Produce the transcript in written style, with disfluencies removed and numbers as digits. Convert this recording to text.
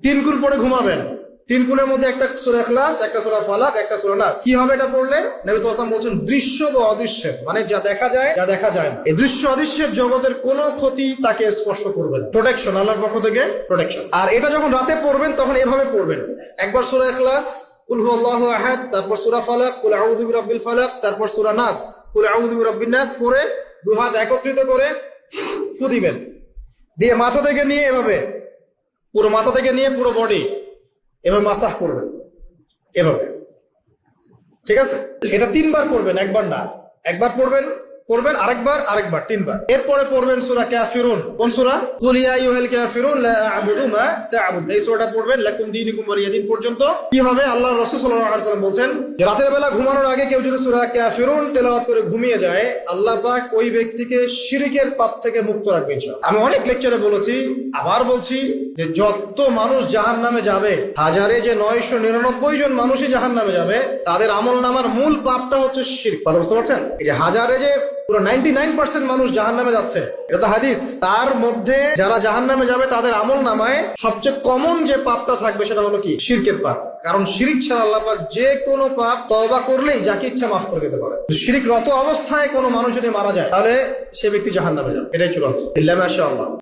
তিন কুল পরে ঘুমাবেন, তিন কুলের মধ্যে একটা সূরা ইখলাস, একটা সূরা ফালাক, একটা সূরা নাস। কি হবে এটা পড়লে? নবী সাল্লাল্লাহু আলাইহি ওয়াসাল্লাম বলছেন দৃশ্য বা অদৃশ্য, মানে যা দেখা যায় যা দেখা যায় না, এই দৃশ্য অদৃশ্যের জগতের কোনো ক্ষতি তাকে স্পর্শ করবে না। প্রোটেকশন, আল্লাহর পক্ষ থেকে প্রোটেকশন। আর এটা যখন রাতে পড়বেন তখন এভাবে পড়বেন, একবার সূরা ইখলাস কুল হুয়াল্লাহু আহাদ, তারপর সূরা ফালাক কুল আউযু বিরাব্বিল ফালাক, তারপর সূরা নাস কুল আউযু বিরাব্বিন নাস পড়ে দুই হাত একত্রিত করে ফু দিবেন, দিয়ে মাথা থেকে নিয়ে এভাবে পুরো মাথা থেকে নিয়ে পুরো বডি এভাবে মাসাজ করবেন এভাবে, ঠিক আছে? এটা তিনবার করবেন, একবার না। একবার পড়বেন করবেন, আরেকবার তিনবার। এরপরে পড়বেন সূরা কাফিরুন। কোন সূরা? কুল ইয়া আইয়ুহাল কাফিরুন লা আ'বুদু মা তা'বুদুন। এই সূরাটা পড়বেন লাকুম দীনুকুম ওয়ালিয়া দীন পর্যন্ত। কি হবে? আল্লাহর রাসূল সাল্লাল্লাহু আলাইহি ওয়াসাল্লাম বলেন যে রাতের বেলা ঘুমানোর আগে কেউ যদি সূরা কাফিরুন তেলাওয়াত করে ঘুমিয়ে যায়, আল্লাহ পাক ওই ব্যক্তিকে শিরকের পাপ থেকে মুক্ত রাখবেন ইনশাআল্লাহ। আমি অনেক লেকচারে বলেছি, আবার বলছি যে যত মানুষ জাহান্নামে যাবে, হাজারে যে 999 জন মানুষই জাহান্নামে যাবে, তাদের আমলনামার মূল পাপটা হচ্ছে শিরক। কথা বুঝতে পারছেন? এই যে হাজারে যে পুরো 99% মানুষ জাহান্নামে যাচ্ছে, এটা তো হাদিস। তার মধ্যে যারা জাহান্নামে যাবে তাদের আমলনামায় সবচেয়ে কমন যে পাপটা থাকবে সেটা হলো কি? শিরকের পাপ। কারণ শিরক ছাড়া আল্লাহ পাক যে কোনো পাপ তওবা করলেই যাকে ইচ্ছা মাফ করে দিতে পারে। শিরকরত অবস্থায় কোনো মানুষ যদি মারা যায় তাহলে সে ব্যক্তি জাহান্নামে যাবে, এটাই চূড়ান্ত। ইল্লা মাশাআল্লাহ।